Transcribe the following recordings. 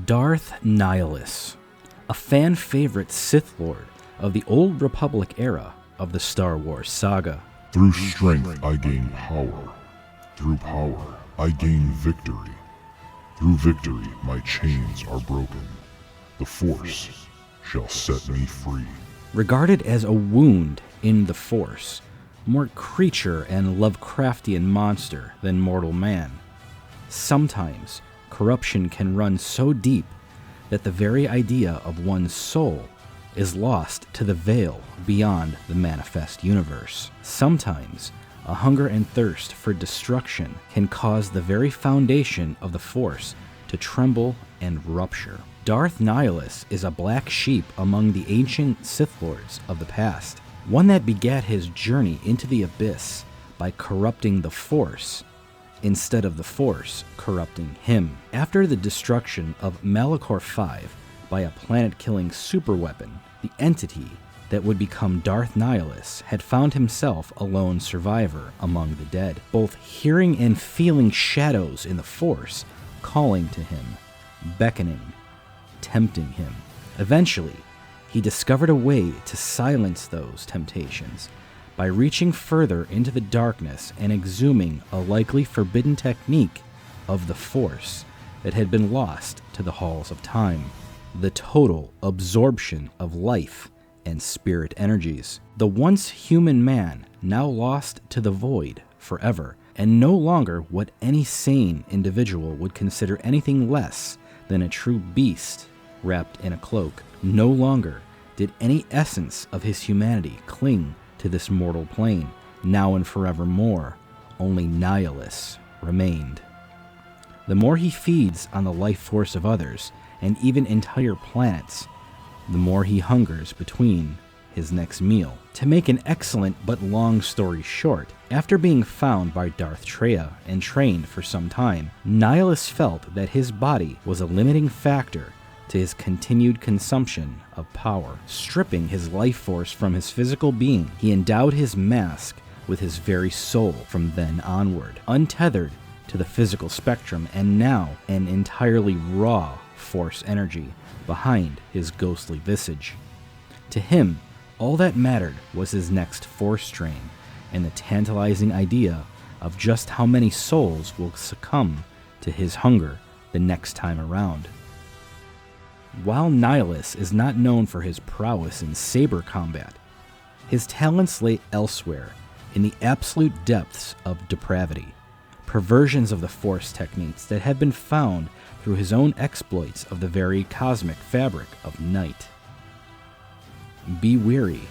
Darth Nihilus, a fan-favorite Sith Lord of the Old Republic era of the Star Wars saga. Through strength I gain power. Through power I gain victory. Through victory my chains are broken. The Force shall set me free. Regarded as a wound in the Force, more creature and Lovecraftian monster than mortal man, sometimes corruption can run so deep that the very idea of one's soul is lost to the veil beyond the manifest universe. Sometimes a hunger and thirst for destruction can cause the very foundation of the Force to tremble and rupture. Darth Nihilus is a black sheep among the ancient Sith Lords of the past, one that begat his journey into the abyss by corrupting the Force instead of the Force corrupting him. After the destruction of Malachor V by a planet-killing superweapon, the entity that would become Darth Nihilus had found himself a lone survivor among the dead, both hearing and feeling shadows in the Force calling to him, beckoning, tempting him. Eventually, he discovered a way to silence those temptations by reaching further into the darkness and exhuming a likely forbidden technique of the Force that had been lost to the halls of time: the total absorption of life and spirit energies. The once human man now lost to the void forever, and no longer what any sane individual would consider anything less than a true beast wrapped in a cloak. No longer did any essence of his humanity cling to this mortal plane. Now and forevermore, only Nihilus remained. The more he feeds on the life force of others, and even entire planets, the more he hungers between his next meal. To make an excellent but long story short, after being found by Darth Traya and trained for some time, Nihilus felt that his body was a limiting factor to his continued consumption of power. Stripping his life force from his physical being, he endowed his mask with his very soul from then onward, untethered to the physical spectrum, and now an entirely raw Force energy behind his ghostly visage. To him, all that mattered was his next Force strain, and the tantalizing idea of just how many souls will succumb to his hunger the next time around. While Nihilus is not known for his prowess in saber combat, his talents lay elsewhere in the absolute depths of depravity, perversions of the Force techniques that had been found through his own exploits of the very cosmic fabric of night. Be wary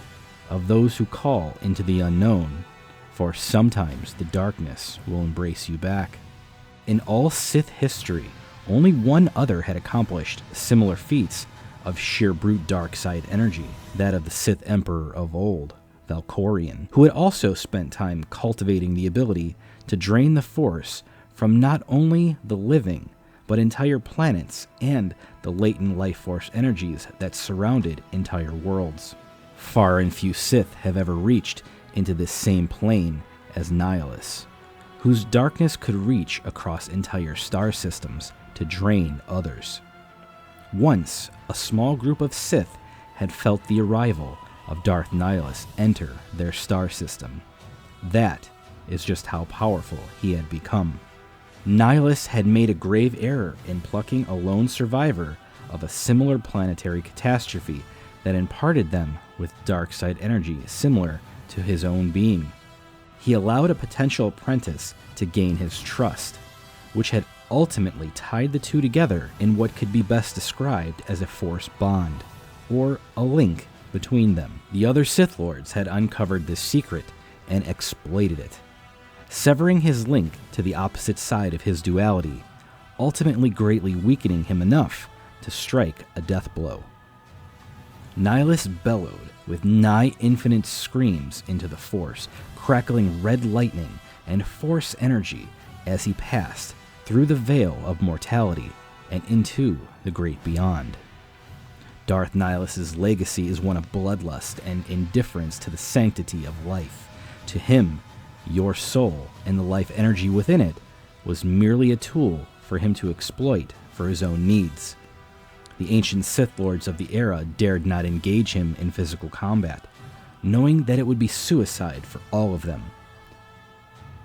of those who call into the unknown, for sometimes the darkness will embrace you back. In all Sith history, only one other had accomplished similar feats of sheer brute dark side energy, that of the Sith Emperor of old, Valkorion, who had also spent time cultivating the ability to drain the Force from not only the living, but entire planets and the latent life force energies that surrounded entire worlds. Far and few Sith have ever reached into this same plane as Nihilus, whose darkness could reach across entire star systems to drain others. Once, a small group of Sith had felt the arrival of Darth Nihilus enter their star system. That is just how powerful he had become. Nihilus had made a grave error in plucking a lone survivor of a similar planetary catastrophe that imparted them with dark side energy similar to his own being. He allowed a potential apprentice to gain his trust, which had ultimately tied the two together in what could be best described as a Force bond, or a link between them. The other Sith Lords had uncovered this secret and exploited it, severing his link to the opposite side of his duality, ultimately greatly weakening him enough to strike a death blow. Nihilus bellowed with nigh infinite screams into the Force, crackling red lightning and Force energy as he passed through the veil of mortality and into the great beyond. Darth Nihilus's legacy is one of bloodlust and indifference to the sanctity of life. To him, your soul and the life energy within it was merely a tool for him to exploit for his own needs. The ancient Sith Lords of the era dared not engage him in physical combat, knowing that it would be suicide for all of them.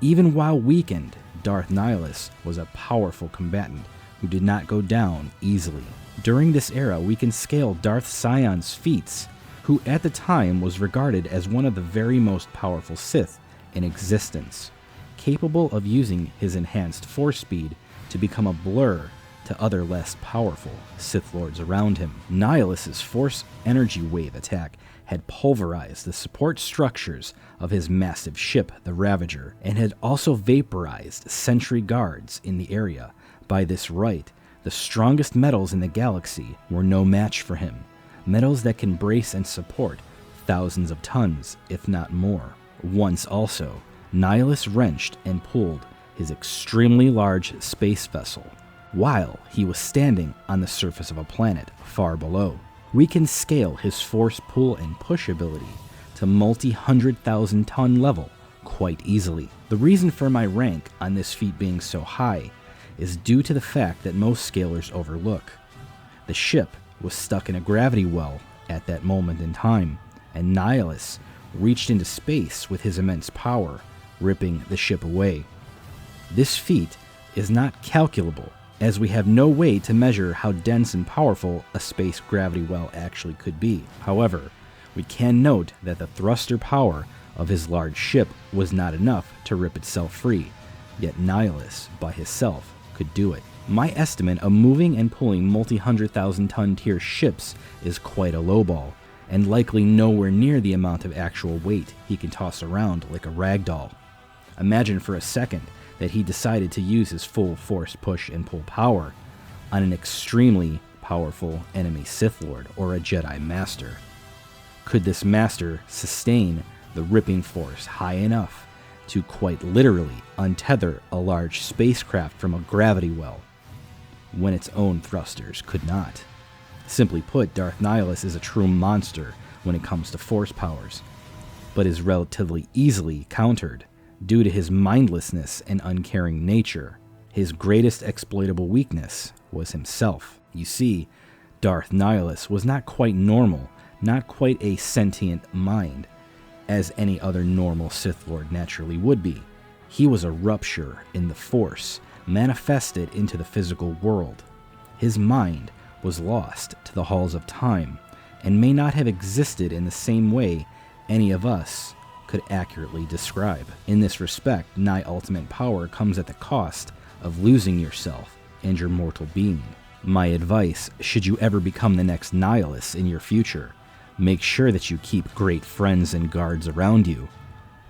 Even while weakened, Darth Nihilus was a powerful combatant who did not go down easily. During this era, we can scale Darth Sion's feats, who at the time was regarded as one of the very most powerful Sith in existence, capable of using his enhanced force speed to become a blur to other less powerful Sith Lords around him. Nihilus's force energy wave attack had pulverized the support structures of his massive ship, the Ravager, and had also vaporized sentry guards in the area. By this right, the strongest metals in the galaxy were no match for him, metals that can brace and support thousands of tons, if not more. Once also, Nihilus wrenched and pulled his extremely large space vessel while he was standing on the surface of a planet far below. We can scale his force pull and push ability to multi-100,000-ton level quite easily. The reason for my rank on this feat being so high is due to the fact that most scalers overlook. The ship was stuck in a gravity well at that moment in time, and Nihilus reached into space with his immense power, ripping the ship away. This feat is not calculable, as we have no way to measure how dense and powerful a space gravity well actually could be. However, we can note that the thruster power of his large ship was not enough to rip itself free, yet Nihilus, by himself, could do it. My estimate of moving and pulling multi-100,000-ton tier ships is quite a lowball, and likely nowhere near the amount of actual weight he can toss around like a ragdoll. Imagine for a second that he decided to use his full force push and pull power on an extremely powerful enemy Sith Lord or a Jedi Master. Could this Master sustain the ripping force high enough to quite literally untether a large spacecraft from a gravity well, when its own thrusters could not? Simply put, Darth Nihilus is a true monster when it comes to force powers, but is relatively easily countered due to his mindlessness and uncaring nature. His greatest exploitable weakness was himself. You see, Darth Nihilus was not quite normal, not quite a sentient mind, as any other normal Sith Lord naturally would be. He was a rupture in the Force, manifested into the physical world. His mind was lost to the halls of time, and may not have existed in the same way any of us could accurately describe. In this respect, nigh ultimate power comes at the cost of losing yourself and your mortal being. My advice, should you ever become the next Nihilus in your future, make sure that you keep great friends and guards around you.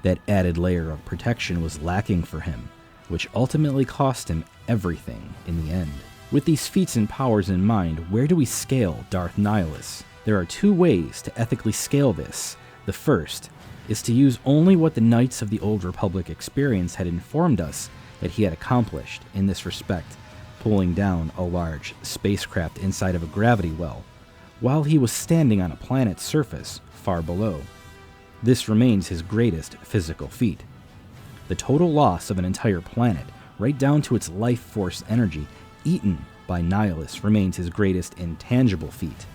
That added layer of protection was lacking for him, which ultimately cost him everything in the end. With these feats and powers in mind, where do we scale Darth Nihilus? There are two ways to ethically scale this. The first is to use only what the Knights of the Old Republic experience had informed us that he had accomplished in this respect, pulling down a large spacecraft inside of a gravity well, while he was standing on a planet's surface far below. This remains his greatest physical feat. The total loss of an entire planet, right down to its life force energy, eaten by Nihilus, remains his greatest intangible feat.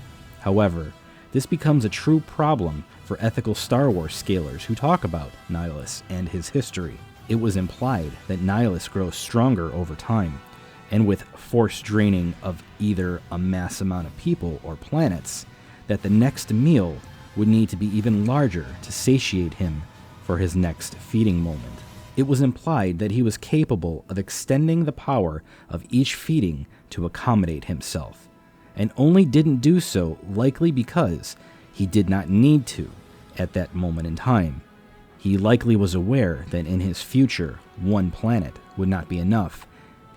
However, this becomes a true problem for ethical Star Wars scalers who talk about Nihilus and his history. It was implied that Nihilus grows stronger over time, and with force draining of either a mass amount of people or planets, that the next meal would need to be even larger to satiate him for his next feeding moment. It was implied that he was capable of extending the power of each feeding to accommodate himself, and only didn't do so likely because he did not need to at that moment in time. He likely was aware that in his future, one planet would not be enough,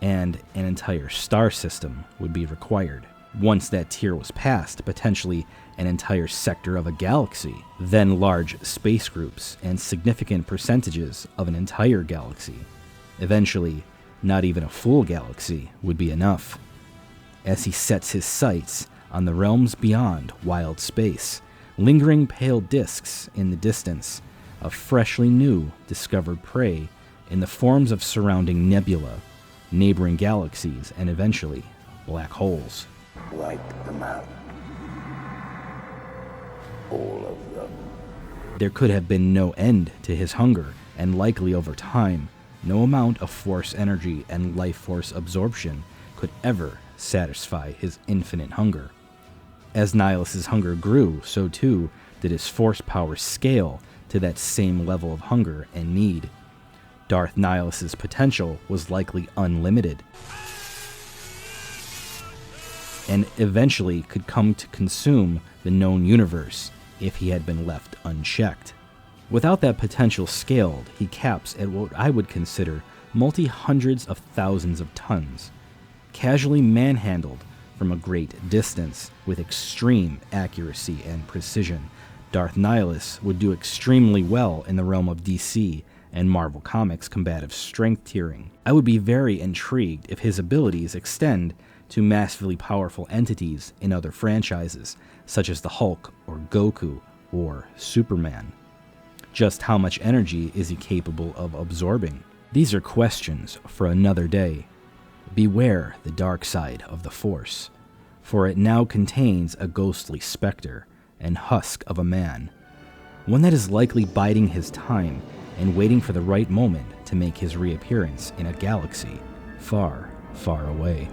and an entire star system would be required. Once that tier was passed, potentially an entire sector of a galaxy, then large space groups, and significant percentages of an entire galaxy. Eventually, not even a full galaxy would be enough. As he sets his sights on the realms beyond wild space, lingering pale disks in the distance of freshly new discovered prey in the forms of surrounding nebula, neighboring galaxies, and eventually black holes. Wipe them out. All of them. There could have been no end to his hunger, and likely over time, no amount of force energy and life force absorption could ever satisfy his infinite hunger. As Nihilus's hunger grew, so too did his force power scale to that same level of hunger and need. Darth Nihilus's potential was likely unlimited, and eventually could come to consume the known universe if he had been left unchecked. Without that potential scaled, he caps at what I would consider multi-hundreds of thousands of tons, casually manhandled from a great distance with extreme accuracy and precision. Darth Nihilus would do extremely well in the realm of DC and Marvel Comics combative strength tiering. I would be very intrigued if his abilities extend to massively powerful entities in other franchises, such as the Hulk or Goku or Superman. Just how much energy is he capable of absorbing? These are questions for another day. Beware the dark side of the Force, for it now contains a ghostly specter and husk of a man, one that is likely biding his time and waiting for the right moment to make his reappearance in a galaxy far, far away.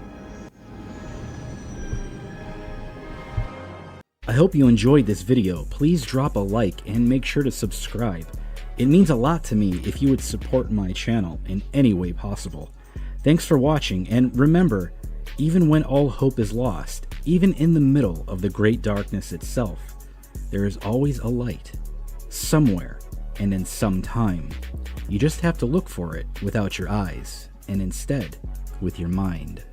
I hope you enjoyed this video. Please drop a like and make sure to subscribe. It means a lot to me if you would support my channel in any way possible. Thanks for watching, and remember, even when all hope is lost, even in the middle of the great darkness itself, there is always a light, somewhere and in some time. You just have to look for it without your eyes, and instead with your mind.